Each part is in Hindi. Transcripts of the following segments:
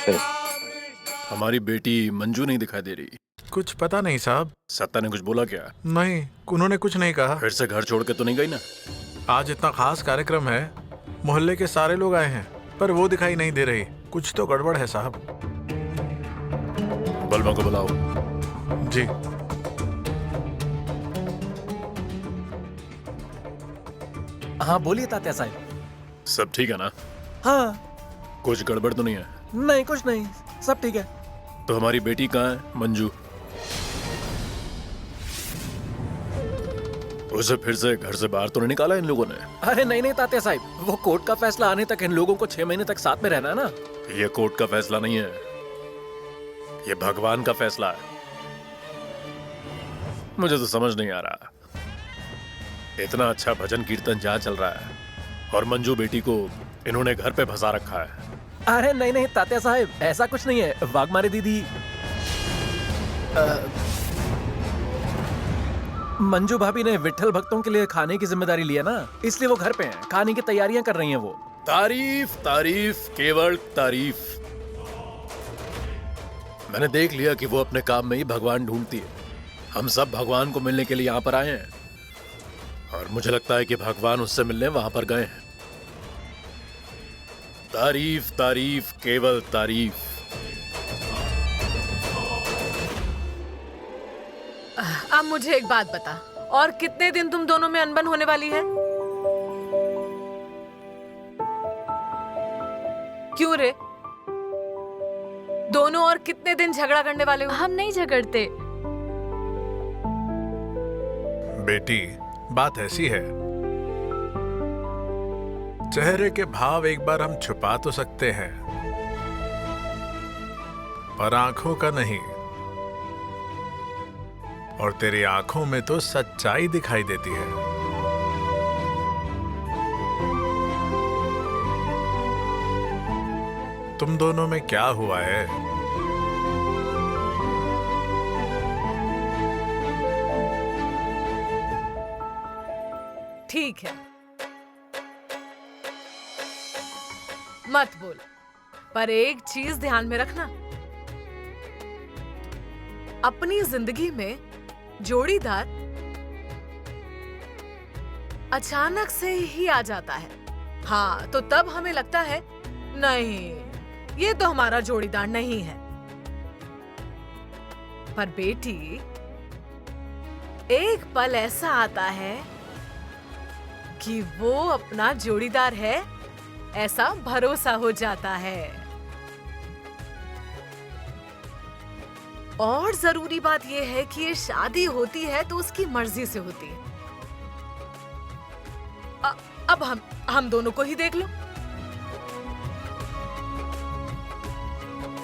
हमारी बेटी मंजू नहीं दिखाई दे रही। कुछ पता नहीं साहब। सत्ता ने कुछ बोला क्या? नहीं, उन्होंने कुछ नहीं कहा। फिर से घर छोड़ के तो नहीं गई ना? आज इतना खास कार्यक्रम है, मोहल्ले के सारे लोग आए हैं, पर वो दिखाई नहीं दे रही। कुछ तो गड़बड़ है साहब। बलमा को बुलाओ। जी। हाँ बोलिए तात्या साहब। सब ठीक है ना? हाँ। कुछ गड़बड़ तो नहीं है? नहीं, कुछ नहीं, सब ठीक है। तो हमारी बेटी कहाँ है, मंजू? उसे फिर से घर से बाहर तो नहीं निकाला इन लोगों ने? अरे नहीं नहीं तात्या साहब, वो कोर्ट का फैसला आने तक इन लोगों को 6 महीने तक साथ में रहना है ना। ये कोर्ट का फैसला नहीं है, ये भगवान का फैसला है। मुझे तो समझ नहीं आ रहा, इतना अच्छा भजन कीर्तन जहाँ चल रहा है और मंजू बेटी को इन्होंने घर पे फंसा रखा है। अरे नहीं नहीं तात्या साहब, ऐसा कुछ नहीं है। वाघमारे दीदी मंजू भाभी ने विट्ठल भक्तों के लिए खाने की जिम्मेदारी लिया ना, इसलिए वो घर पे हैं, खाने की तैयारियां कर रही हैं वो। तारीफ तारीफ केवल तारीफ। मैंने देख लिया कि वो अपने काम में ही भगवान ढूंढती है। हम सब भगवान को मिलने के लिए यहाँ पर आए हैं और मुझे लगता है कि भगवान उससे मिलने वहां पर गए हैं। तारीफ तारीफ केवल तारीफ। अब मुझे एक बात बता, और कितने दिन तुम दोनों में अनबन होने वाली है? क्यों रे? दोनों और कितने दिन झगड़ा करने वाले हो? हम नहीं झगड़ते। बेटी, बात ऐसी है, चेहरे के भाव एक बार हम छुपा तो सकते हैं, पर आंखों का नहीं। और तेरी आंखों में तो सच्चाई दिखाई देती है। तुम दोनों में क्या हुआ है? ठीक है, मत बोल, पर एक चीज ध्यान में रखना, अपनी जिंदगी में जोड़ीदार अचानक से ही आ जाता है। हाँ, तो तब हमें लगता है नहीं, ये तो हमारा जोड़ीदार नहीं है। पर बेटी, एक पल ऐसा आता है कि वो अपना जोड़ीदार है, ऐसा भरोसा हो जाता है। और जरूरी बात यह है कि ये शादी होती है तो उसकी मर्जी से होती है। अब हम दोनों को ही देख लो।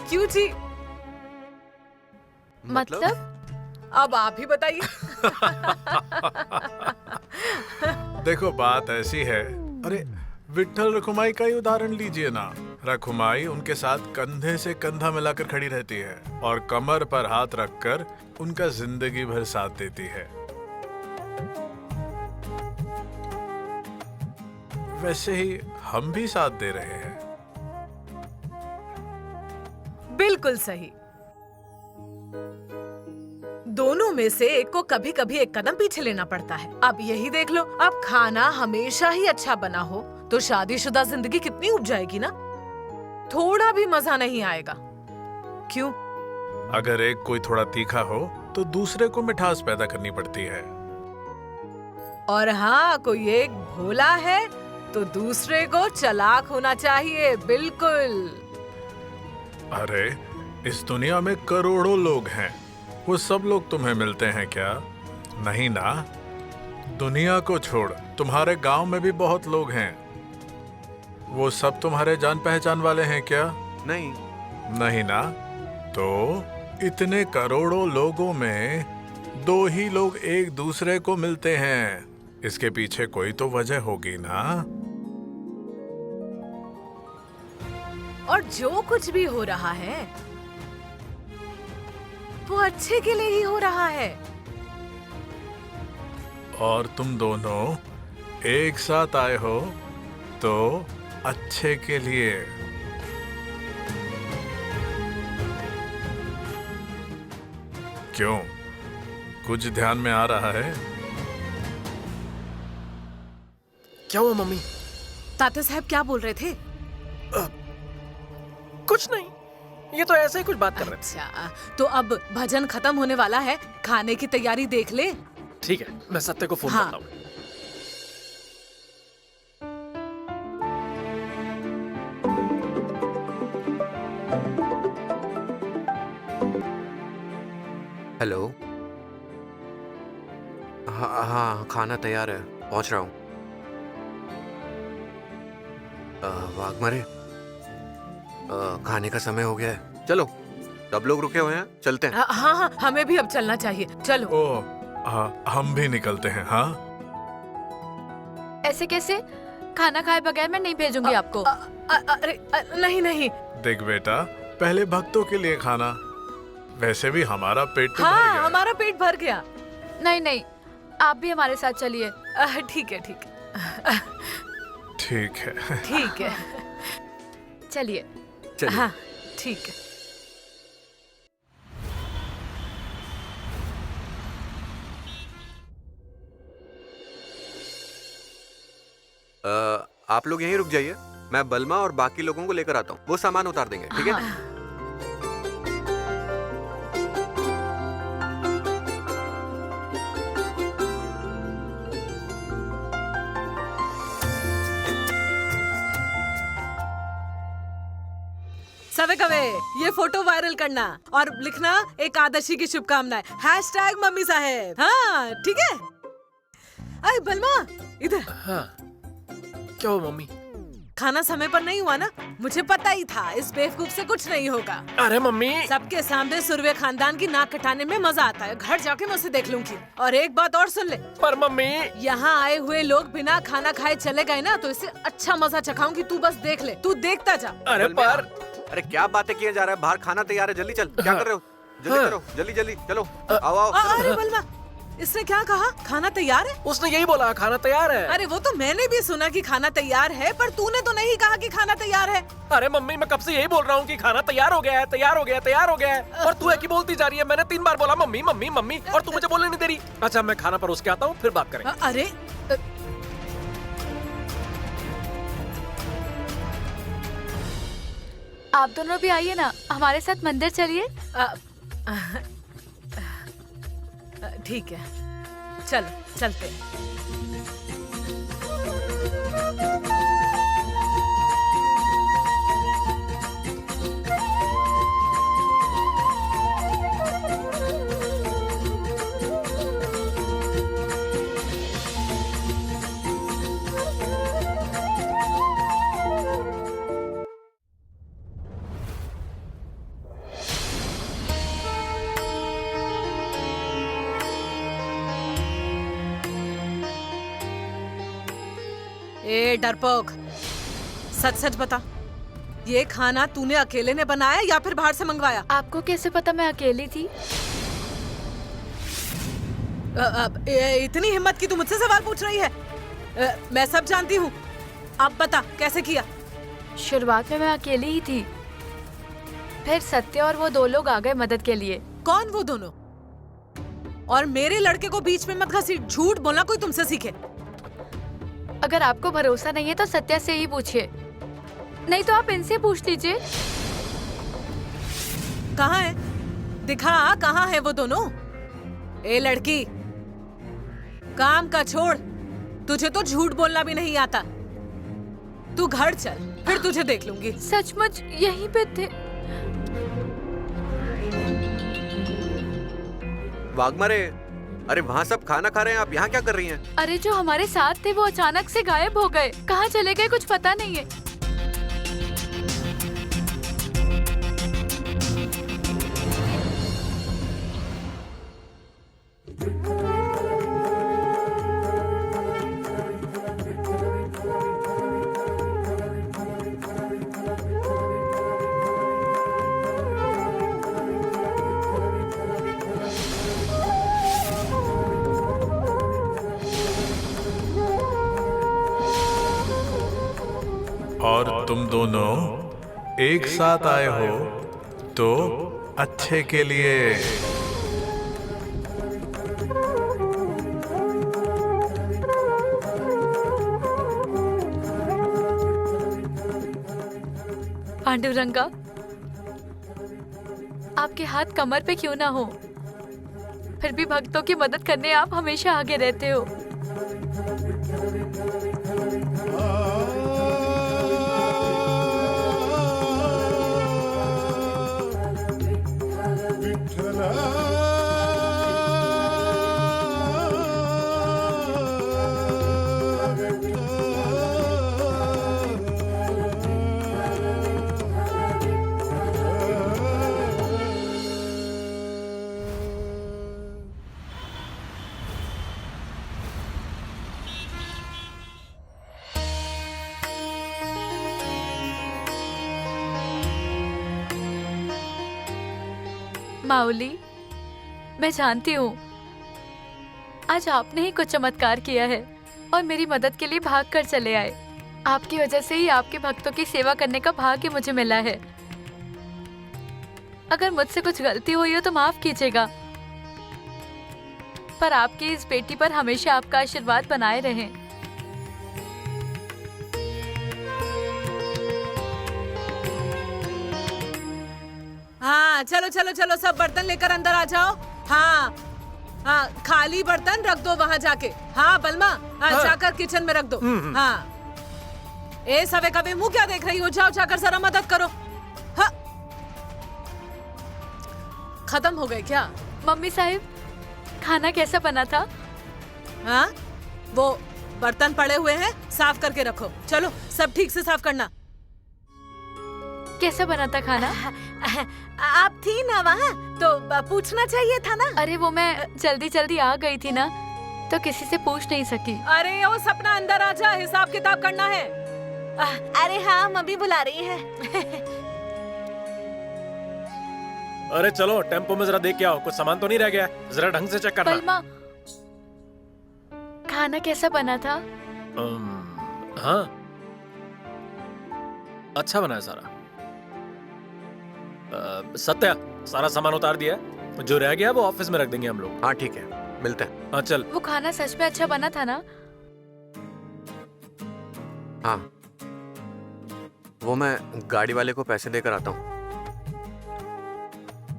क्यों जी? मतलब? अब आप ही बताइए। देखो, बात ऐसी है, अरे विट्ठल रखुमाई का ही उदाहरण लीजिए ना। रखुमाई उनके साथ कंधे से कंधा मिलाकर खड़ी रहती है और कमर पर हाथ रखकर उनका जिंदगी भर साथ देती है। वैसे ही हम भी साथ दे रहे हैं। बिल्कुल सही। दोनों में से एक को कभी कभी एक कदम पीछे लेना पड़ता है। अब यही देख लो, अब खाना हमेशा ही अच्छा बना हो तो शादीशुदा जिंदगी कितनी उब जाएगी ना, थोड़ा भी मजा नहीं आएगा। क्यों? अगर एक कोई थोड़ा तीखा हो तो दूसरे को मिठास पैदा करनी पड़ती है। और हाँ, कोई एक भोला है तो दूसरे को चालाक होना चाहिए। बिल्कुल। अरे, इस दुनिया में करोड़ों लोग हैं, वो सब लोग तुम्हें मिलते हैं क्या? नहीं ना। दुनिया को छोड़, तुम्हारे गांव में भी बहुत लोग हैं, वो सब तुम्हारे जान पहचान वाले हैं क्या? नहीं। नहीं ना। तो इतने करोड़ों लोगों में 2 ही लोग एक दूसरे को मिलते हैं, इसके पीछे कोई तो वजह होगी ना। और जो कुछ भी हो रहा है वो अच्छे के लिए ही हो रहा है। और तुम दोनों एक साथ आए हो तो अच्छे के लिए। क्यों, कुछ ध्यान में आ रहा है? क्या हुआ मम्मी? ताते साहब क्या बोल रहे थे? कुछ नहीं, ये तो ऐसे ही कुछ बात कर रहे अच्छा, तो अब भजन खत्म होने वाला है, खाने की तैयारी देख ले। थे। ठीक है, मैं सत्य को फोन हाँ। करता हूँ। हेलो। हाँ हाँ, खाना तैयार है, पहुंच रहा हूँ। वाघमारे, खाने का समय हो गया है, चलो। सब लोग रुके हुए हैं, चलते हैं। हाँ हाँ, हमें भी अब चलना चाहिए, चलो। ओ, हाँ, हम भी निकलते हैं। हाँ, ऐसे कैसे? खाना खाए बगैर मैं नहीं भेजूंगी आपको। अरे नहीं नहीं। देख बेटा, पहले भक्तों के लिए खाना, वैसे भी हमारा पेट तो भर हाँ, गया है। हमारा पेट भर गया। नहीं नहीं, आप भी हमारे साथ चलिए। ठीक है ठीक है ठीक है। ठीक है। चलिए। चलिए। हाँ ठीक है। आप लोग यहीं रुक जाइए, मैं बलमा और बाकी लोगों को लेकर आता हूँ, वो सामान उतार देंगे, ठीक है? हाँ। सवे कवे, ये फोटो वायरल करना और लिखना एकादशी की शुभकामनाएं, #मम्मी साहेब। हाँ ठीक है। अरे बलमा, इधर। हाँ, क्या हुआ मम्मी? खाना समय पर नहीं हुआ ना? मुझे पता ही था इस बेवकूफ से कुछ नहीं होगा। अरे मम्मी, सबके सामने सुरवे खानदान की नाक कटाने में मजा आता है। घर जाके मैं उसे देख लूंगी। और एक बात और सुन ले, पर मम्मी। यहाँ आए हुए लोग बिना खाना खाए चले गए ना, तो इसे अच्छा मजा चखाऊंगी। तू बस देख ले, तू देखता जा। अरे पर अरे क्या बातें किए जा रहा है, बाहर खाना तैयार है, जल्दी चल। क्या कर रहे हो? जल्दी हाँ। करो, जल्दी जल्दी चलो, आओ आओ। अरे बलमा, इसने क्या कहा? खाना तैयार है? उसने यही बोला, खाना तैयार है। अरे वो तो मैंने भी सुना कि खाना तैयार है, पर तूने तो नहीं कहा कि खाना तैयार है। अरे मम्मी, मैं कब से यही बोल रहा हूँ कि खाना तैयार हो गया है, तैयार हो गया है, तैयार हो गया है, और तू एक ही बोलती जा रही है। मैंने 3 बार बोला मम्मी मम्मी मम्मी, और तू मुझे बोलने नहीं दे रही। अच्छा, मैं खाना परोस के आता हूँ, फिर बात करेंगे। अरे आप दोनों भी आइए ना, हमारे साथ मंदिर चलिए। ठीक है, चलो चलते हैं। ए डरपोक, सच सच बता, ये खाना तूने अकेले ने बनाया या फिर बाहर से मंगवाया? आपको कैसे पता मैं अकेली थी? इतनी हिम्मत की तू मुझसे सवाल पूछ रही है? मैं सब जानती हूँ। अब बता कैसे किया? शुरुआत में मैं अकेली ही थी, फिर सत्य और वो 2 लोग आ गए मदद के लिए। कौन वो दोनों? और मेरे लड़के को बीच में मत घसीट, झूठ बोलना कोई तुमसे सीखे। अगर आपको भरोसा नहीं है तो सत्या से ही पूछिए, नहीं तो आप इनसे पूछ लीजिए। कहाँ है? दिखा, कहाँ है वो दोनों? ए लड़की, काम का छोड़, तुझे तो झूठ बोलना भी नहीं आता। तू घर चल, फिर तुझे देख लूंगी। सचमुच यहीं पे थे। वाघमारे, अरे वहाँ सब खाना खा रहे हैं, आप यहाँ क्या कर रही हैं? अरे जो हमारे साथ थे वो अचानक से गायब हो गए, कहाँ चले गए कुछ पता नहीं है। और तुम दोनों एक साथ आए हो तो अच्छे के लिए। पांडुरंगा, आपके हाथ कमर पे क्यों ना हो, फिर भी भक्तों की मदद करने आप हमेशा आगे रहते हो। माउली, मैं जानती हूँ आज आपने ही कुछ चमत्कार किया है और मेरी मदद के लिए भाग कर चले आए। आपकी वजह से ही आपके भक्तों की सेवा करने का भाग्य मुझे मिला है। अगर मुझसे कुछ गलती हुई हो तो माफ कीजिएगा, पर आपकी इस बेटी पर हमेशा आपका आशीर्वाद बनाए रहे। हाँ, चलो चलो चलो, सब बर्तन लेकर अंदर आ जाओ। हाँ हाँ, खाली बर्तन रख दो वहाँ जाके। हाँ बलमा, हाँ, जाकर किचन में रख दो। हाँ, ए सवे कभी मुंह क्या देख रही हो, जाओ जाकर जरा मदद करो। हाँ, खत्म हो गए क्या? मम्मी साहिब, खाना कैसा बना था? हाँ, वो बर्तन पड़े हुए हैं, साफ करके रखो। चलो सब ठीक से साफ करना। कैसा बना था खाना? आप थी ना वहाँ, तो पूछना चाहिए था ना। अरे वो मैं जल्दी जल्दी आ गई थी ना, तो किसी से पूछ नहीं सकी। अरे ओ सपना, अंदर आ जा, हिसाब किताब करना है। अरे हाँ, मम्मी बुला रही है। अरे चलो टेम्पो में जरा देख के आओ, कुछ सामान तो नहीं रह गया है, जरा ढंग से चेक करना। बलमा, खाना कैसा बना था? हाँ, अच्छा बना है सारा। सत्या, सारा सामान उतार दिया है, जो रह गया वो ऑफिस में रख देंगे हम लोग। हाँ ठीक है, मिलते हैं। हाँ चल। वो खाना सच में अच्छा बना था ना? हाँ, वो मैं गाड़ी वाले को पैसे देकर आता हूँ।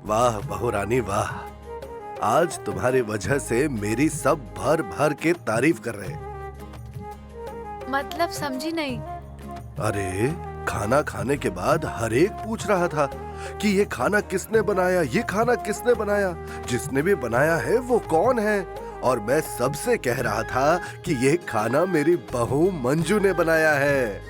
वाह बहू रानी वाह, आज तुम्हारी वजह से मेरी सब भर भर के तारीफ कर रहे हैं। मतलब समझी नहीं। अरे खाना खाने के बाद हर एक पूछ रहा था कि ये खाना किसने बनाया, ये खाना किसने बनाया, जिसने भी बनाया है वो कौन है। और मैं सबसे कह रहा था कि ये खाना मेरी बहू मंजू ने बनाया है।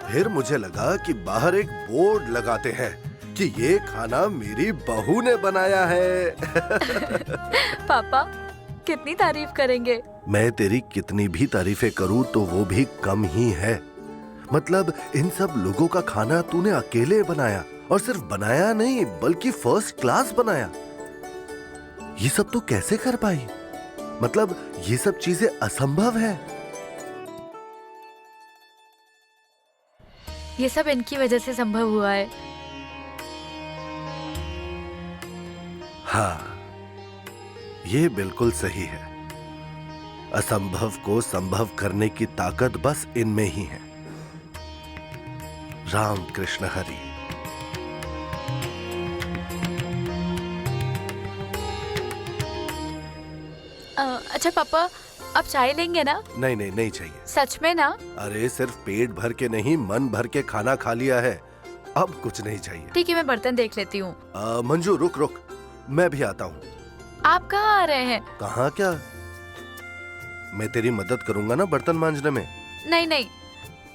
फिर मुझे लगा कि बाहर एक बोर्ड लगाते हैं कि ये खाना मेरी बहू ने बनाया है। पापा, कितनी तारीफ करेंगे? मैं तेरी कितनी भी तारीफें करूं तो वो भी कम ही है। मतलब इन सब लोगों का खाना तूने अकेले बनाया, और सिर्फ बनाया नहीं बल्कि फर्स्ट क्लास बनाया। ये सब तो कैसे कर पाई? मतलब ये सब चीजें असंभव है। ये सब इनकी वजह से संभव हुआ है। हाँ, ये बिल्कुल सही है। असंभव को संभव करने की ताकत बस इनमें ही है। राम कृष्ण हरि। अच्छा पापा, आप चाय लेंगे ना? नहीं नहीं नहीं चाहिए। सच में ना? अरे सिर्फ पेट भर के नहीं, मन भर के खाना खा लिया है, अब कुछ नहीं चाहिए। ठीक है, मैं बर्तन देख लेती हूँ। मंजू रुक रुक, मैं भी आता हूँ। आप कहाँ आ रहे हैं? कहाँ क्या, मैं तेरी मदद करूंगा ना बर्तन मांजने में। नहीं नहीं,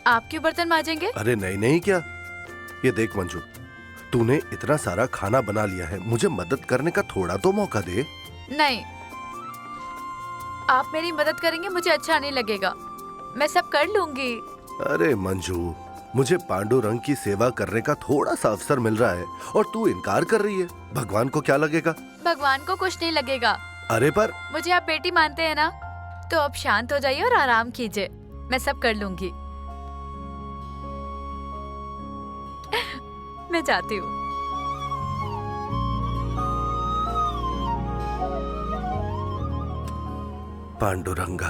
आप क्यों बर्तन मांजेंगे? अरे नहीं नहीं क्या, ये देख मंजू, तूने इतना सारा खाना बना लिया है, मुझे मदद करने का थोड़ा तो मौका दे। नहीं, आप मेरी मदद करेंगे मुझे अच्छा नहीं लगेगा, मैं सब कर लूंगी। अरे मंजू, मुझे पांडुरंग की सेवा करने का थोड़ा सा अवसर मिल रहा है और तू इनकार कर रही है, भगवान को क्या लगेगा? भगवान को कुछ नहीं लगेगा। अरे पर मुझे आप बेटी मानते हैं ना, तो अब शांत हो जाइए और आराम कीजिए, मैं सब कर लूंगी। मैं जाती हूँ। पांडुरंगा,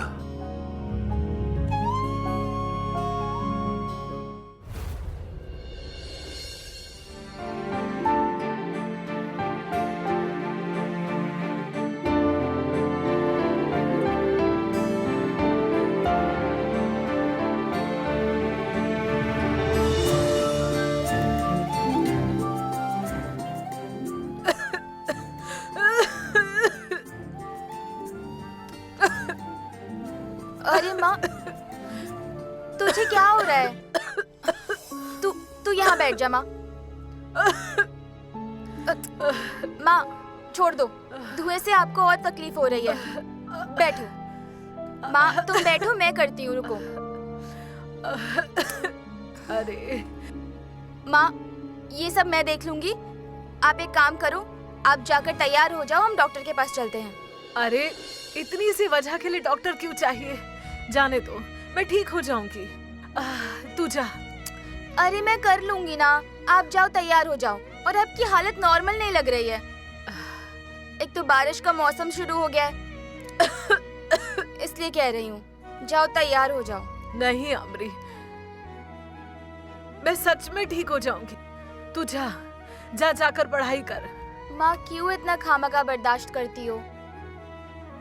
जा माँ। माँ छोड़ दो, धुएं से आपको और तकलीफ हो रही है। बैठो माँ, तुम बैठो, मैं करती हूँ, रुको। अरे माँ ये सब मैं देख लूंगी, आप एक काम करो, आप जाकर तैयार हो जाओ, हम डॉक्टर के पास चलते हैं। अरे इतनी सी वजह के लिए डॉक्टर क्यों चाहिए? जाने दो, मैं ठीक हो जाऊंगी। तू जा। अरे मैं कर लूंगी ना, आप जाओ, तैयार हो जाओ। और आपकी हालत नॉर्मल नहीं लग रही है, एक तो बारिश का मौसम शुरू हो गया है इसलिए कह रही हूँ, जाओ तैयार हो जाओ। नहीं अमरी, मैं सच में ठीक हो जाऊंगी। तू जा, जाकर पढ़ाई कर। माँ क्यों इतना खामखा बर्दाश्त करती हो?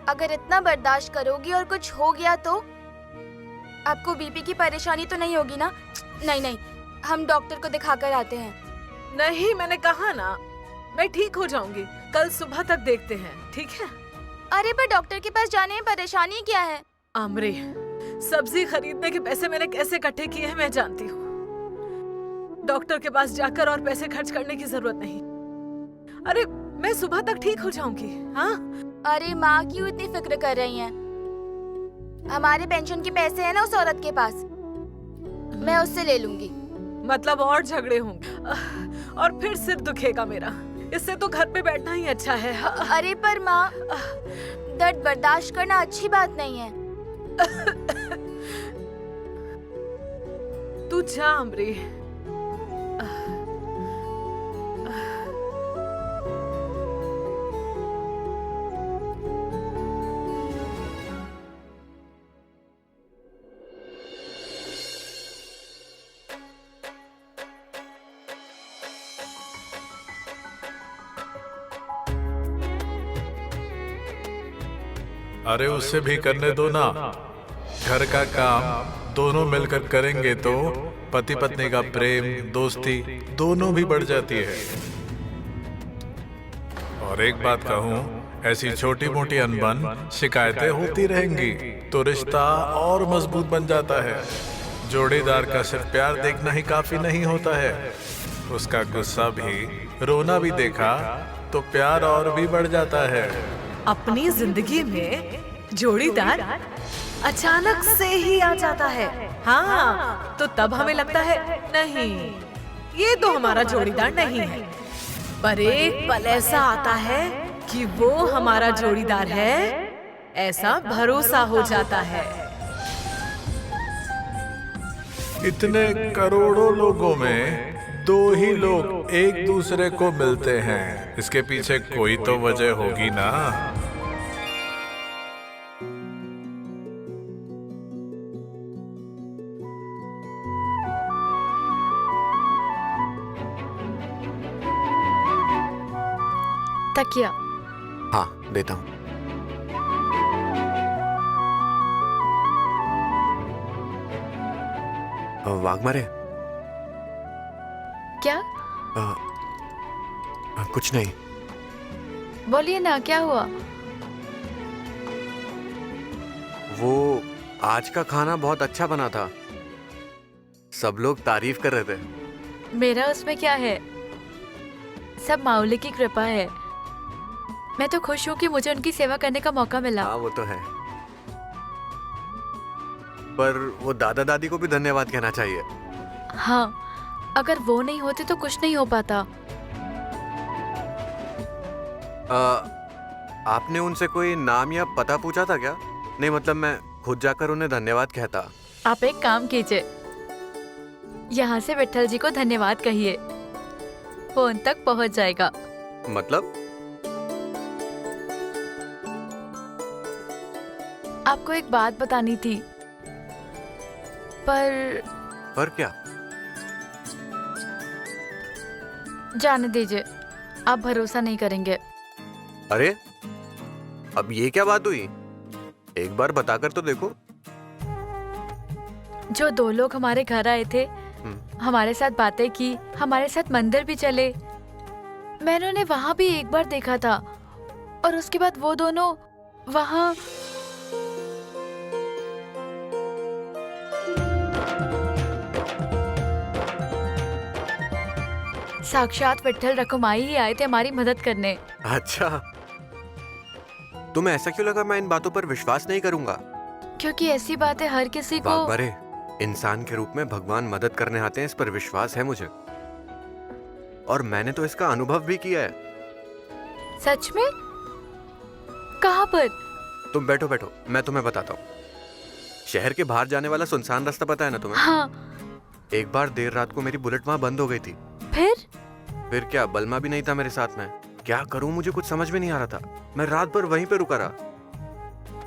अगर इतना बर्दाश्त करोगी और कुछ हो गया तो? आपको बीपी की परेशानी तो नहीं होगी ना? नहीं, हम डॉक्टर को दिखा कर आते हैं। नहीं, मैंने कहा ना, मैं ठीक हो जाऊंगी। कल सुबह तक देखते हैं, ठीक है? अरे पर डॉक्टर के पास जाने में परेशानी क्या है? अमरी, सब्जी खरीदने के पैसे मैंने कैसे इकट्ठे किए हैं मैं जानती हूँ। डॉक्टर के पास जाकर और पैसे खर्च करने की जरूरत नहीं। अरे मैं सुबह तक ठीक हो जाऊंगी। हाँ? अरे माँ क्यों इतनी फिक्र कर रही हैं? हमारे पेंशन के पैसे हैं ना उस औरत के पास, मैं उससे ले लूंगी। मतलब और झगड़े होंगे और फिर सिर दुखेगा मेरा। इससे तो घर पे बैठना ही अच्छा है। अरे पर माँ, दर्द बर्दाश्त करना अच्छी बात नहीं है। तू जा अमरी। अरे उससे भी करने दो ना, घर का काम दोनों मिलकर करेंगे तो पति पत्नी का प्रेम दोस्ती दोनों भी बढ़ जाती है। और एक बात कहूँ, ऐसी छोटी मोटी अनबन शिकायतें होती रहेंगी तो रिश्ता और मजबूत बन जाता है। जोड़ीदार का सिर्फ प्यार देखना ही काफी नहीं होता है, उसका गुस्सा भी, रोना भी देखा तो प्यार और भी बढ़ जाता है। अपनी जिंदगी में जोड़ीदार अचानक से ही आ जाता है। हाँ, तो तब हमें लगता है नहीं, ये तो हमारा जोड़ीदार नहीं है। पर एक पल ऐसा आता है कि वो हमारा जोड़ीदार है, ऐसा भरोसा हो जाता है। इतने करोड़ों लोगों में 2 ही लोग एक दूसरे को मिलते हैं, इसके पीछे कोई तो वजह होगी ना। तकिया। हाँ देता हूँ। वाघमारे, क्या? कुछ नहीं। बोलिए ना, क्या हुआ? वो आज का खाना बहुत अच्छा बना था, सब लोग तारीफ कर रहे थे। मेरा उसमें क्या है, सब माउली की कृपा है। मैं तो खुश हूँ कि मुझे उनकी सेवा करने का मौका मिला। हाँ वो तो है, पर वो दादा दादी को भी धन्यवाद कहना चाहिए। हाँ, अगर वो नहीं होते तो कुछ नहीं हो पाता। आपने उनसे कोई नाम या पता पूछा था क्या? नहीं मतलब मैं खुद जाकर उन्हें धन्यवाद कहता। आप एक काम कीजिए, यहाँ से विट्ठल जी को धन्यवाद कहिए, वो उन तक पहुँच जाएगा। मतलब? आपको एक बात बतानी थी, पर क्या? जाने दीजिए, आप भरोसा नहीं करेंगे। अरे अब ये क्या बात हुई, एक बार बताकर तो देखो। जो 2 लोग हमारे घर आए थे, हमारे साथ बातें की, हमारे साथ मंदिर भी चले, मैंने उन्हें वहां भी एक बार देखा था, और उसके बाद वो दोनों वहां। साक्षात विट्ठल रखुमाई ही आए थे हमारी मदद करने। अच्छा, तुम्हें ऐसा क्यों लगा मैं इन बातों पर विश्वास नहीं करूंगा? क्योंकि ऐसी बातें हर किसी को। वाघमारे, इंसान के रूप में भगवान मदद करने आते हैं, इस पर विश्वास है मुझे, और मैंने तो इसका अनुभव भी किया है। सच में? कहाँ पर? तुम बैठो बैठो, मैं तुम्हें बताता हूँ। शहर के बाहर जाने वाला सुनसान रास्ता पता है ना तुम्हें? हाँ। एक बार देर रात को मेरी बुलेट वहां बंद हो गई थी। फिर क्या, बलमा भी नहीं था मेरे साथ में। क्या करूं, मुझे कुछ समझ में नहीं आ रहा था। मैं रात भर वहीं पे रुका रहा।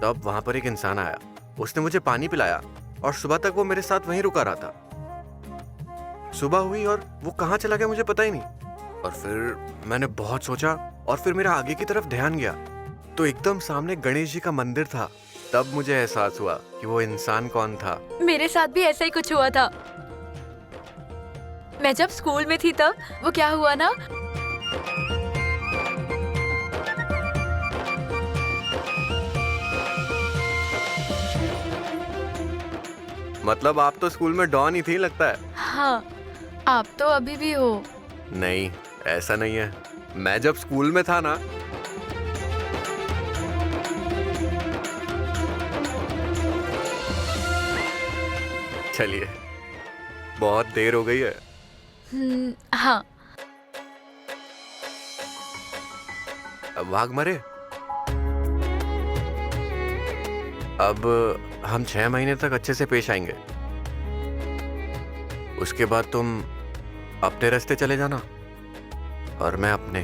तब वहां पर एक इंसान आया, उसने मुझे पानी पिलाया और सुबह तक वो मेरे साथ वहीं रुका रहा था। सुबह हुई और वो कहाँ चला गया मुझे पता ही नहीं। और फिर मैंने बहुत सोचा और फिर मेरा आगे की तरफ ध्यान गया तो एकदम सामने गणेश जी का मंदिर था। तब मुझे एहसास हुआ कि वो इंसान कौन था। मेरे साथ भी ऐसा ही कुछ हुआ था। मैं जब स्कूल में थी तब वो क्या हुआ ना, मतलब आप तो स्कूल में डॉन ही थी लगता है। हाँ, आप तो अभी भी हो। नहीं, ऐसा नहीं है। मैं जब स्कूल में था ना, चलिए बहुत देर हो गई है। हाँ। वाघमारे, अब हम 6 महीने तक अच्छे से पेश आएंगे। उसके बाद तुम अपने रास्ते चले जाना और मैं अपने।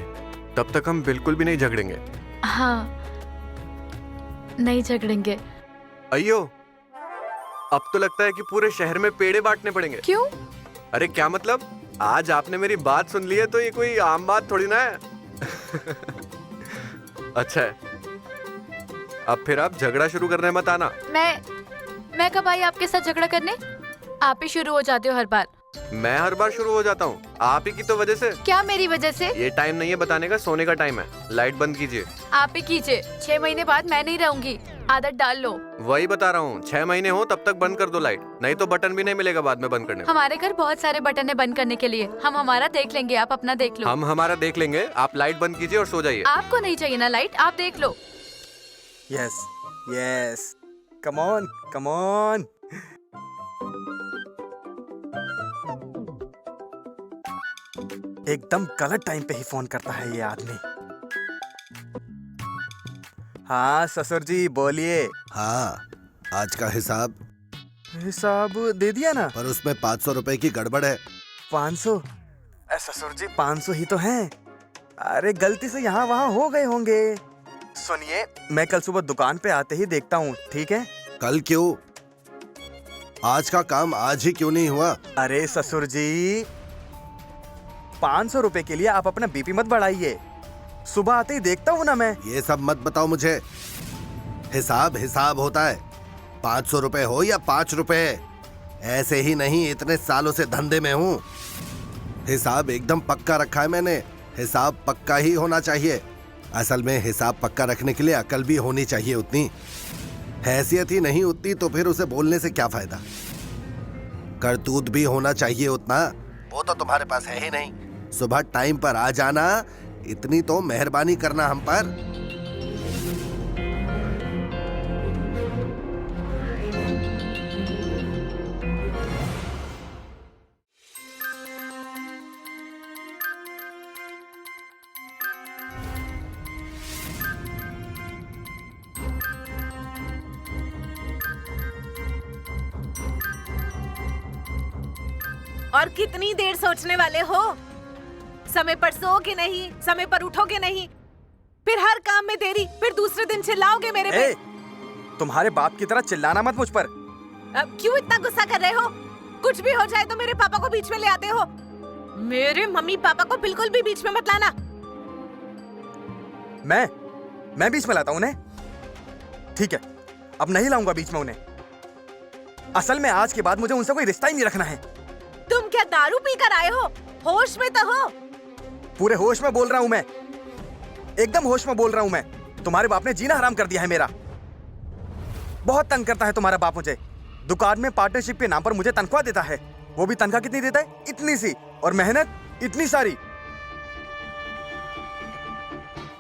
तब तक हम बिल्कुल भी नहीं झगड़ेंगे। हाँ, नहीं झगड़ेंगे। अयो, अब तो लगता है कि पूरे शहर में पेड़े बांटने पड़ेंगे। क्यों? अरे क्या मतलब, आज आपने मेरी बात सुन ली है तो ये कोई आम बात थोड़ी ना है। अच्छा है, अब फिर आप झगड़ा शुरू करने मत आना। मैं कब आई आपके साथ झगड़ा करने? आप ही शुरू हो जाते हो हर बार। मैं हर बार शुरू हो जाता हूँ, आप ही की तो वजह से। क्या मेरी वजह से? ये टाइम नहीं है बताने का, सोने का टाइम है। लाइट बंद कीजिए। आप ही कीजिए। 6 महीने बाद मैं नहीं रहूंगी, आदत डाल लो। वही बता रहा हूँ, 6 महीने हो तब तक बंद कर दो लाइट, नहीं तो बटन भी नहीं मिलेगा बाद में बंद करने में। हमारे घर बहुत सारे बटन है बंद करने के लिए। हम हमारा देख लेंगे, आप अपना देख लो। हम हमारा देख लेंगे, आप लाइट बंद कीजिए और सो जाइए। आपको नहीं चाहिए ना लाइट, आप देख लो। Yes yes, come on come on. एकदम गलत टाइम पे ही फोन करता है ये आदमी। हाँ ससुर जी बोलिए। हाँ, आज का हिसाब दे दिया ना, पर उसमें 500 रुपए की गड़बड़ है। 500? ससुर जी 500 ही तो हैं। अरे गलती से यहाँ वहाँ हो गए होंगे। सुनिए, मैं कल सुबह दुकान पे आते ही देखता हूँ, ठीक है? कल क्यों? आज का काम आज ही क्यों नहीं हुआ? अरे ससुर जी, 500 रुपए के लिए आप अपना बीपी मत बढ़ाइए। सुबह आते ही देखता हूँ ना मैं। ये सब मत बताओ मुझे। हिसाब हिसाब होता है, 500 रुपए हो या 5 रुपए। ऐसे ही नहीं, इतने सालों से धंधे में हूँ। हिसाब एकदम पक्का रखा है मैंने। हिसाब पक्का ही होना चाहिए। असल में हिसाब पक्का रखने के लिए अकल भी होनी चाहिए उतनी। हैसियत ही नहीं उतनी तो फिर उसे बोलने से क्या फायदा। करतूत भी होना चाहिए उतना, वो तो तुम्हारे पास है ही नहीं। सुबह टाइम पर आ जाना, इतनी तो मेहरबानी करना हम पर। और कितनी देर सोचने वाले हो? समय पर सोओगे नहीं, समय पर उठोगे नहीं, फिर हर काम में देरी, फिर दूसरे दिन चिल्लाओगे मेरे पे। तुम्हारे बाप की तरह चिल्लाना मत मुझ पर। अब क्यों इतना गुस्सा कर रहे हो? कुछ भी हो जाए तो मेरे पापा को बीच में ले आते हो। मेरे मम्मी पापा को बिल्कुल भी बीच में मत लाना। मैं बीच में लाता हूँ उन्हें? ठीक है, अब नहीं लाऊंगा बीच में उन्हें। असल में आज के बाद मुझे उनसे कोई रिश्ता ही नहीं रखना है। तुम क्या दारू पी कर आए हो? होश में तो हो। पूरे होश में बोल रहा हूँ मैं, एकदम होश में बोल रहा हूँ मैं। तुम्हारे बाप ने जीना हराम कर दिया है मेरा। बहुत तंग करता है तुम्हारा बाप मुझे। दुकान में पार्टनरशिप के नाम पर मुझे तनख्वाह देता है। वो भी तनख्वाह कितनी देता है? इतनी सी, और मेहनत इतनी सारी।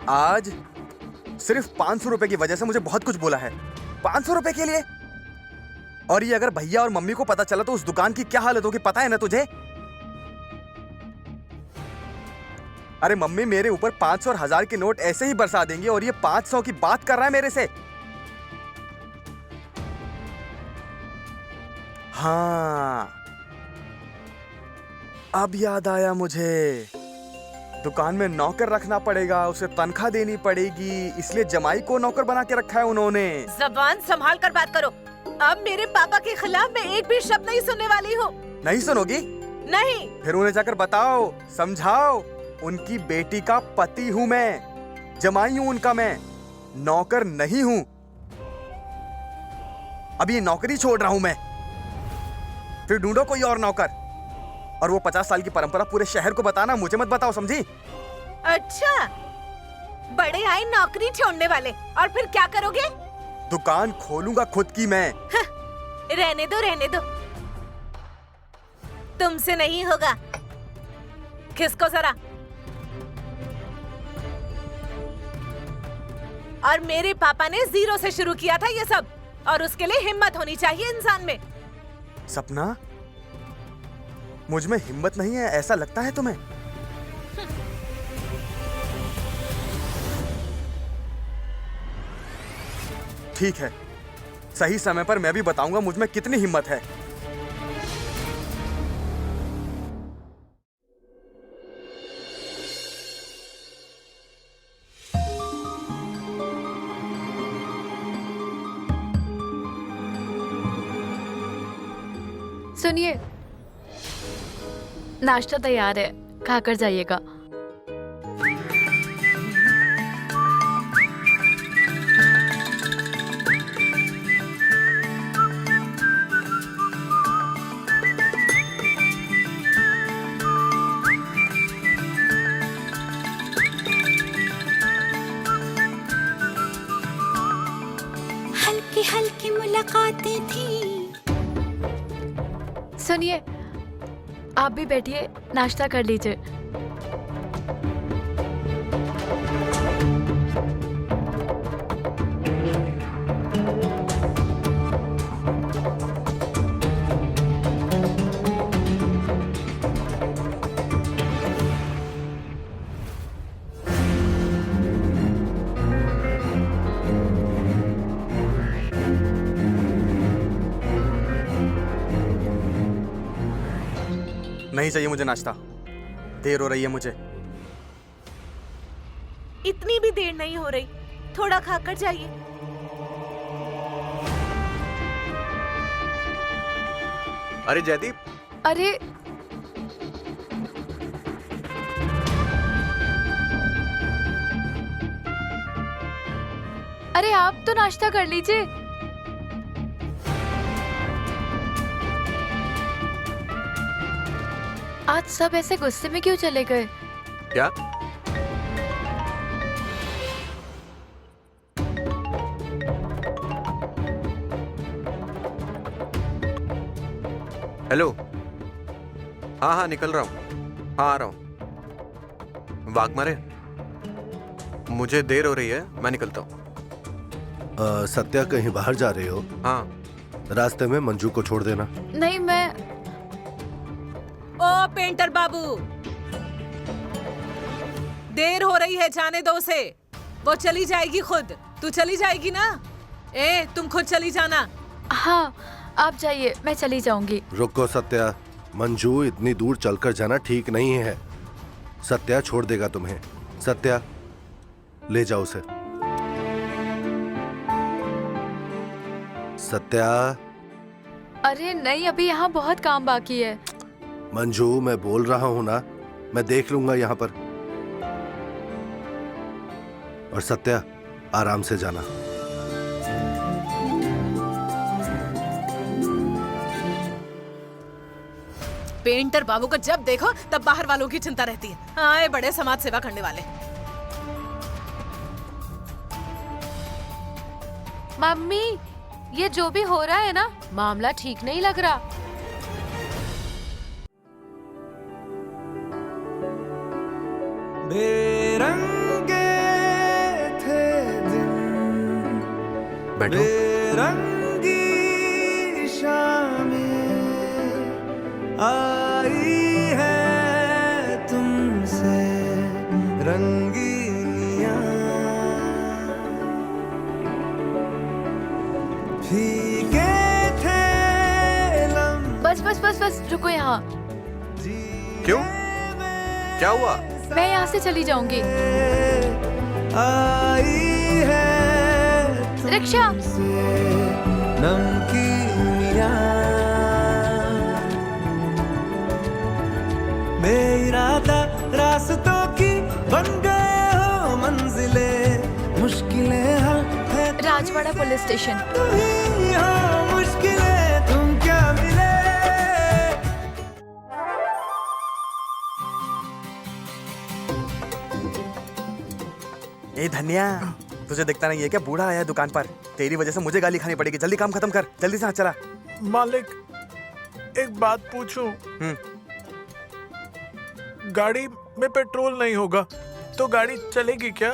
आज सिर्फ 500 रुपए की वजह से मुझे बहुत कुछ बोला है। 500 रुपए के लिए? और ये अगर भैया और मम्मी को पता चला तो उस दुकान की क्या हालत होगी पता है ना तुझे? अरे मम्मी मेरे ऊपर 500 और 1000 के नोट ऐसे ही बरसा देंगे और ये 500 की बात कर रहा है मेरे से। हाँ, अब याद आया मुझे, दुकान में नौकर रखना पड़ेगा, उसे तनख्वाह देनी पड़ेगी, इसलिए जमाई को नौकर बना के रखा है उन्होंने। जबान संभाल कर बात करो। अब मेरे पापा के खिलाफ मैं एक भी शब्द नहीं सुनने वाली हूँ। नहीं सुनोगी? नहीं। फिर उन्हें जाकर बताओ, समझाओ, उनकी बेटी का पति हूँ मैं, जमाई हूँ उनका मैं, नौकर नहीं हूँ। अब ये नौकरी छोड़ रहा हूँ मैं, फिर ढूंढो कोई और नौकर। और वो 50 साल की परंपरा पूरे शहर को बताना, मुझे मत बताओ, समझी? अच्छा, बड़े आए नौकरी छोड़ने वाले, और फिर क्या करोगे? दुकान खोलूंगा खुद की मैं। रहने दो, रहने दो, तुमसे नहीं होगा। खिसको जरा। और मेरे पापा ने 0 से शुरू किया था ये सब, और उसके लिए हिम्मत होनी चाहिए इंसान में। सपना, मुझ में हिम्मत नहीं है ऐसा लगता है तुम्हें? ठीक है, सही समय पर मैं भी बताऊंगा मुझ में कितनी हिम्मत है। सुनिए, नाश्ता तैयार है, खाकर जाइएगा। हल्की हल्की मुलाकातें थी। सुनिए, आप भी बैठिए, नाश्ता कर लीजिए। नहीं चाहिए मुझे नाश्ता, देर हो रही है मुझे। इतनी भी देर नहीं हो रही, थोड़ा खाकर जाइए। अरे जयदीप, अरे अरे आप तो नाश्ता कर लीजिए। आज सब ऐसे गुस्से में क्यों चले गए? क्या? हेलो, हाँ हाँ निकल रहा हूँ, हाँ आ रहा हूँ। वाघमारे, मुझे देर हो रही है, मैं निकलता हूँ। सत्या, कहीं बाहर जा रहे हो? हाँ। रास्ते में मंजू को छोड़ देना। नहीं, मैं ओ पेंटर बाबू, देर हो रही है, जाने दो उसे, वो चली जाएगी खुद। तू चली जाएगी ना? ए, तुम खुद चली जाना। हाँ, आप जाइए, मैं चली जाऊंगी। रुको सत्या, मंजू इतनी दूर चलकर जाना ठीक नहीं है। सत्या छोड़ देगा तुम्हें। सत्या, ले जाओ उसे। सत्या। अरे नहीं, अभी यहाँ बहुत काम बाकी है। मंजू, मैं बोल रहा हूं ना, मैं देख लूंगा यहाँ पर। और सत्या, आराम से जाना। पेंटर बाबू को जब देखो तब बाहर वालों की चिंता रहती है। आए बड़े समाज सेवा करने वाले। मम्मी, ये जो भी हो रहा है ना, मामला ठीक नहीं लग रहा। बेरंगे बैठो। रंगी शामें आई है तुमसे रंगीनियां, फीके थे बस बस बस बस, रुको यहाँ। क्यों? क्या हुआ? मैं यहाँ से चली जाऊंगी। आई है रिक्शा। नमकीनियां, बेइरादा रास्तों की बन गए हो मंजिले, मुश्किलें है राजवाड़ा पुलिस स्टेशन। तुम ही हो मुश्किलें, तुम क्या मिले। ए धनिया, तुझे दिखता नहीं है क्या? बूढ़ा आया है दुकान पर, तेरी वजह से मुझे गाली खानी पड़ेगी। जल्दी काम खत्म कर, जल्दी से हाथ चला। मालिक, एक बात पूछूं? गाड़ी में पेट्रोल नहीं होगा तो गाड़ी चलेगी क्या?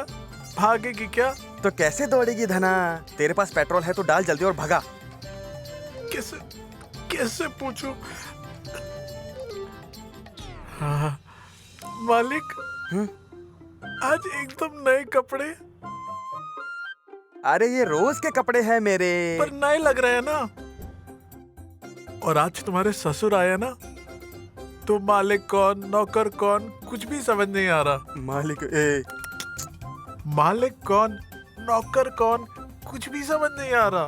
भागेगी क्या? तो कैसे दौड़ेगी धना? तेरे पास पेट्रोल है तो डाल जल्दी और भगा। कैसे कैसे पूछूं? हाँ मालिक, आज एकदम नए कपड़े। अरे ये रोज के कपड़े हैं मेरे। पर नए लग रहे हैं ना। और आज तुम्हारे ससुर आया ना, तो मालिक कौन नौकर कौन कुछ भी समझ नहीं आ रहा। मालिक कौन नौकर कौन कुछ भी समझ नहीं आ रहा।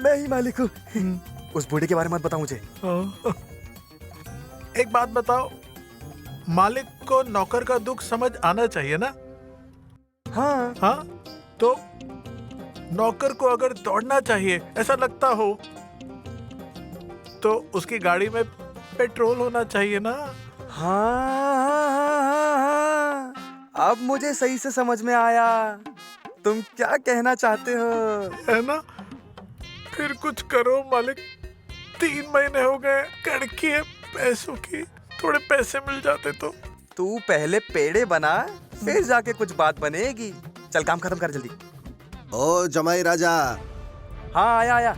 मैं ही मालिक हूँ। उस बूढ़े के बारे में मत बताओ मुझे। एक बात बताओ, मालिक को नौकर का दुख समझ आना चाहिए ना? हाँ हाँ, तो नौकर को अगर दौड़ना चाहिए ऐसा लगता हो तो उसकी गाड़ी में पेट्रोल होना चाहिए ना? हाँ, अब मुझे सही से समझ में आया तुम क्या कहना चाहते हो। है ना? फिर कुछ करो मालिक, 3 महीने हो गए, कड़की है पैसों की, थोड़े पैसे मिल जाते तो। तू पहले पेड़े बना, फिर जाके कुछ बात बनेगी। चल काम खत्म कर जल्दी। ओ जमाई राजा। हाँ आया आया।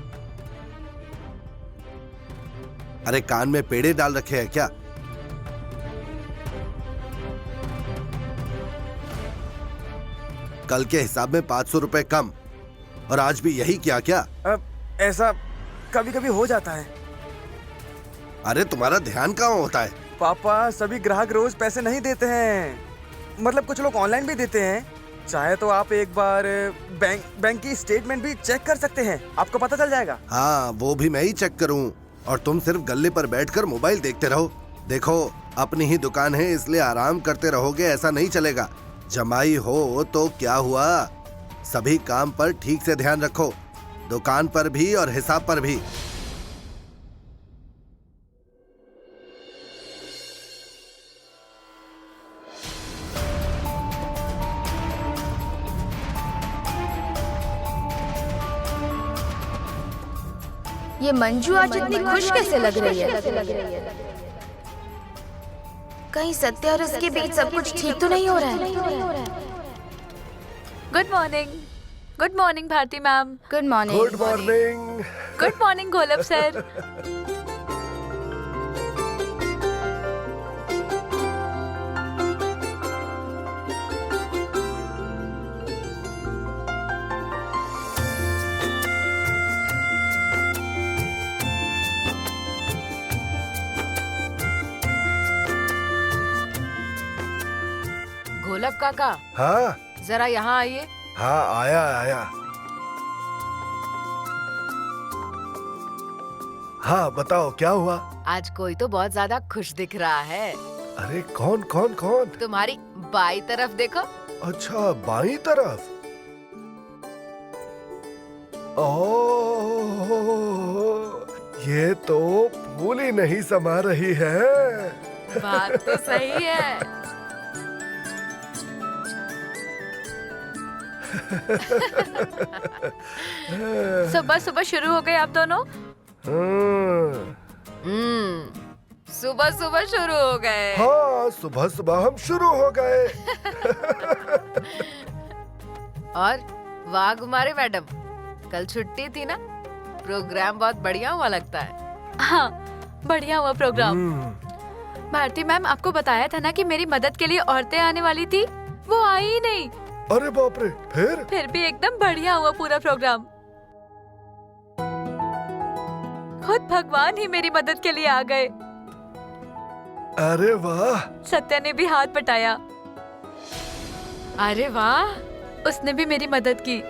अरे कान में पेड़े डाल रखे हैं क्या? कल के हिसाब में 500 रुपए कम, और आज भी यही किया क्या? अब ऐसा कभी कभी हो जाता है। अरे तुम्हारा ध्यान कहाँ होता है? पापा, सभी ग्राहक रोज पैसे नहीं देते हैं। मतलब कुछ लोग ऑनलाइन भी देते हैं। चाहे तो आप एक बार बैंक की स्टेटमेंट भी चेक कर सकते हैं, आपको पता चल जाएगा। हाँ, वो भी मैं ही चेक करूं, और तुम सिर्फ गल्ले पर बैठकर मोबाइल देखते रहो। देखो, अपनी ही दुकान है इसलिए आराम करते रहोगे ऐसा नहीं चलेगा। जमाई हो तो क्या हुआ, सभी काम पर ठीक से ध्यान रखो, दुकान पर भी और हिसाब पर भी। ये मंजू आज इतनी खुश कैसे लग रही है? कहीं सत्य और उसके बीच सब कुछ ठीक तो नहीं हो रहा है? Good morning. Good morning Bharti ma'am. Good morning. Good morning. Good morning Golab sir. Golab काका, हाँ जरा यहाँ आइए। हाँ, आया आया। हाँ बताओ क्या हुआ? आज कोई तो बहुत ज्यादा खुश दिख रहा है। अरे कौन कौन कौन? तुम्हारी बाई तरफ देखो। अच्छा, बाईं तरफ। ओह, ये तो फूल ही नहीं समा रही है। बात तो सही है। सुबह सुबह शुरू हो गए आप दोनों। सुबह सुबह शुरू हो गए। हाँ, सुबह सुबह हम शुरू हो गए। और वाह कुमारी मैडम, कल छुट्टी थी ना, प्रोग्राम बहुत बढ़िया हुआ लगता है। हाँ, बढ़िया हुआ प्रोग्राम। भारती मैम, आपको बताया था ना कि मेरी मदद के लिए औरतें आने वाली थी, वो आई ही नहीं। अरे बाप रे, फिर भी एकदम बढ़िया हुआ पूरा प्रोग्राम। खुद भगवान ही मेरी मदद के लिए आ गए। अरे वाह। सत्या ने भी हाथ बटाया। अरे वाह, उसने भी मेरी मदद की।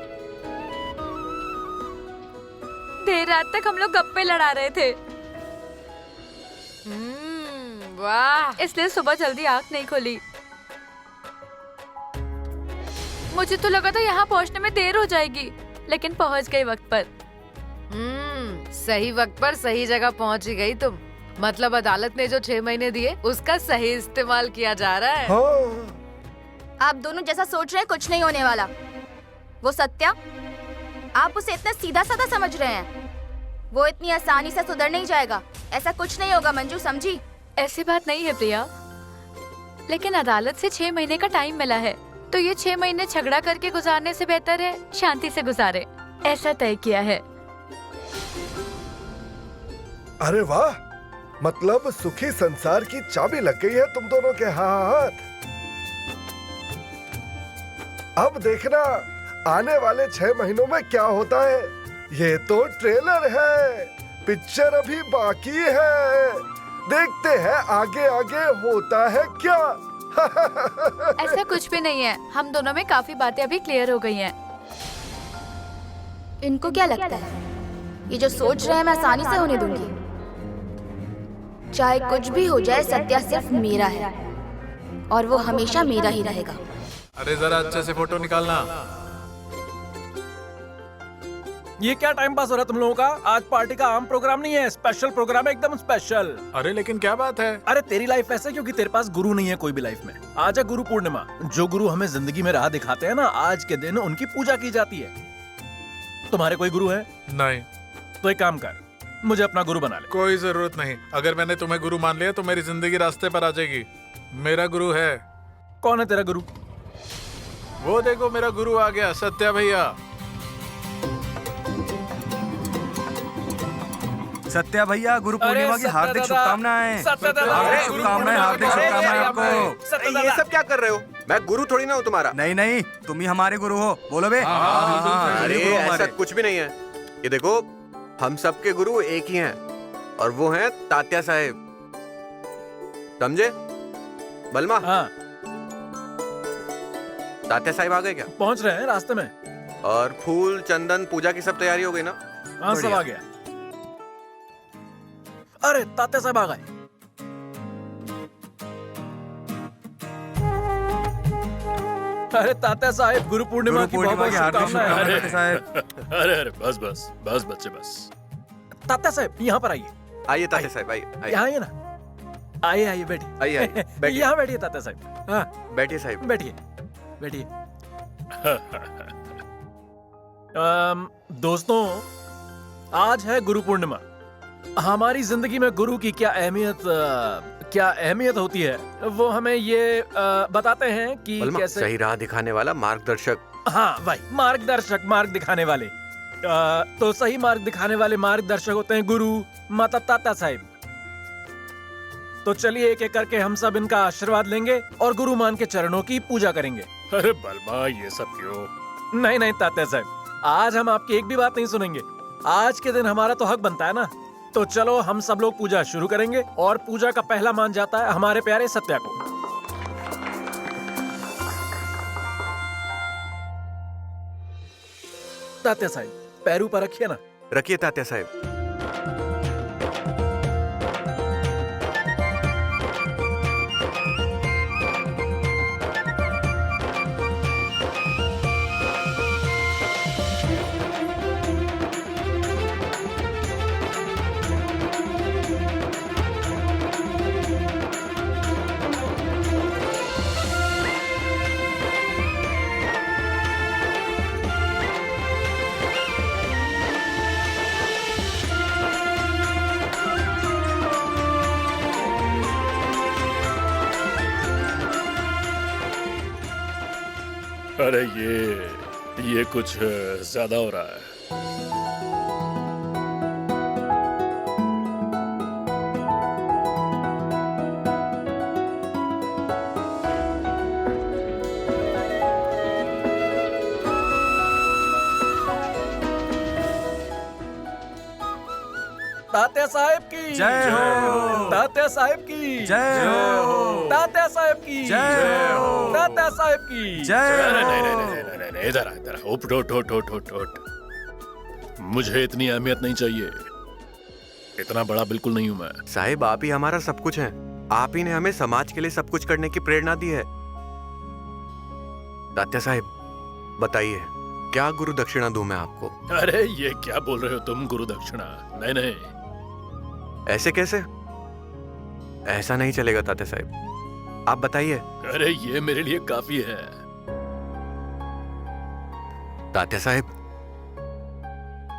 देर रात तक हम लोग गप्पे लड़ा रहे थे। वाह, इसलिए सुबह जल्दी आंख नहीं खोली। मुझे तो लगा था यहाँ पहुँचने में देर हो जाएगी, लेकिन पहुँच गई वक्त पर। सही वक्त पर सही जगह पहुँच ही गई तुम। मतलब अदालत ने जो 6 महीने दिए उसका सही इस्तेमाल किया जा रहा है। आप दोनों जैसा सोच रहे हैं कुछ नहीं होने वाला। वो सत्या, आप उसे इतना सीधा साधा समझ रहे हैं। वो इतनी आसानी से सुधर नहीं जाएगा। ऐसा कुछ नहीं होगा मंजू, समझी? ऐसी बात नहीं है प्रिया, लेकिन अदालत से 6 महीने का टाइम मिला है, तो ये 6 महीने झगड़ा करके गुजारने से बेहतर है शांति से गुजारे। ऐसा तय किया है। अरे वाह, मतलब सुखी संसार की चाबी लग गई है तुम दोनों के हाथ। अब देखना आने वाले 6 महीनों में क्या होता है। ये तो ट्रेलर है, पिक्चर अभी बाकी है। देखते हैं आगे आगे होता है क्या। ऐसा कुछ भी नहीं है, हम दोनों में काफी बातें अभी क्लियर हो गई हैं। इनको क्या लगता है ये जो सोच रहे हैं मैं आसानी से होने दूंगी? चाहे कुछ भी हो जाए, सत्या सिर्फ मेरा है और वो हमेशा मेरा ही रहेगा। अरे जरा अच्छे से फोटो निकालना। ये क्या टाइम पास हो रहा है तुम लोगों का? आज पार्टी का आम प्रोग्राम नहीं है, स्पेशल प्रोग्राम है, एकदम स्पेशल। अरे लेकिन क्या बात है? अरे तेरी लाइफ ऐसे क्योंकि तेरे पास गुरु नहीं है कोई भी लाइफ में। आज है गुरु पूर्णिमा। जो गुरु हमें जिंदगी में राह दिखाते हैं ना, आज के दिन उनकी पूजा की जाती है। तुम्हारे कोई गुरु है? नहीं। तो एक काम कर, मुझे अपना गुरु बना ले। कोई जरूरत नहीं। अगर मैंने तुम्हें गुरु मान लिया तो मेरी जिंदगी रास्ते पर आ जाएगी। मेरा गुरु है। कौन है तेरा गुरु? वो देखो, मेरा गुरु आ गया, सत्या भैया। सत्या भैया, गुरु पूर्णिमा की हार्दिक शुभकामनाएं। शुभकामनाएं, हार्दिक शुभकामनाएं आपको। ये सब क्या कर रहे हो? मैं गुरु थोड़ी ना हूँ तुम्हारा। नहीं नहीं, तुम ही हमारे गुरु हो। बोलो बे। अरे ऐसा कुछ भी नहीं है। ये देखो, हम सबके गुरु एक ही हैं और वो हैं तात्या साहेब। समझे? बलमा। हाँ। तात्या साहेब आ गए क्या? पहुंच रहे हैं रास्ते में। और फूल, चंदन, पूजा की सब तैयारी हो गई ना? हाँ, सब आ गया। अरे तात्या साहब आ गए। अरे तात्या साहब, गुरु पूर्णिमा की बहुत शुभकामनाएं। अरे अरे बस बस बस बच्चे बस। तात्या साहब यहाँ पर आइए। आइए तात्या साहब, आइए। यहाँ आइए ना। आइए आइए, बैठिए। आइए बैठिए। यहाँ बैठिए तात्या साहब। हाँ बैठिए साहब, बैठिए बैठिए। दोस्तों, आज है गुरु पूर्णिमा। हमारी जिंदगी में गुरु की क्या अहमियत होती है, वो हमें ये बताते हैं कि कैसे सही राह दिखाने वाला मार्गदर्शक। हाँ भाई, मार्गदर्शक, मार्ग दिखाने वाले। तो सही मार्ग दिखाने वाले मार्गदर्शक होते हैं गुरु माता तात्या साहब। तो चलिए एक एक करके हम सब इनका आशीर्वाद लेंगे और गुरु मान के चरणों की पूजा करेंगे। अरे बलमा, ये सब क्यों? नहीं नहीं तात्या साहब, आज हम आपकी एक भी बात नहीं सुनेंगे। आज के दिन हमारा तो हक बनता है ना। तो चलो हम सब लोग पूजा शुरू करेंगे और पूजा का पहला मान जाता है हमारे प्यारे सत्या को। तात्या साहब, पैरों पर रखिए ना। रखिए तात्या साहब। अरे ये कुछ ज्यादा हो रहा है। साहेब की जय हो। तात्या साहेब की जय हो। तात्या साहेब की जय हो। तात्या साहेब की जय अरे हो। नहीं नहीं नहीं नहीं नहीं, नहीं, इधर आ इधर आ। उठ उठ उठ उठ उठ उठ। मुझे इतनी अहमियत नहीं चाहिए, इतना बड़ा बिल्कुल नहीं हूं मैं। साहिब, आप ही हमारा सब कुछ हैं। आप ही ने हमें समाज के लिए सब कुछ करने की प्रेरणा दी है। तात्या साहिब, बताइए क्या गुरु दक्षिणा दूं मैं आपको? अरे ये क्या बोल रहे हो तुम, गुरु दक्षिणा? नहीं नहीं, ऐसे कैसे? ऐसा नहीं चलेगा तात्या साहिब, आप बताइए। अरे ये मेरे लिए काफी है। तात्या साहिब,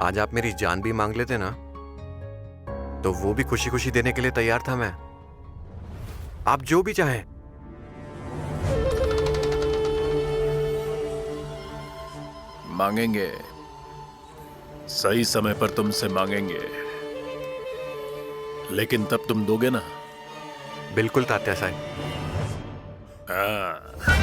आज आप मेरी जान भी मांग लेते ना, तो वो भी खुशी खुशी देने के लिए तैयार था मैं। आप जो भी चाहें। मांगेंगे, सही समय पर तुमसे मांगेंगे, लेकिन तब तुम दोगे ना? बिल्कुल तात्या साहिब। हाँ।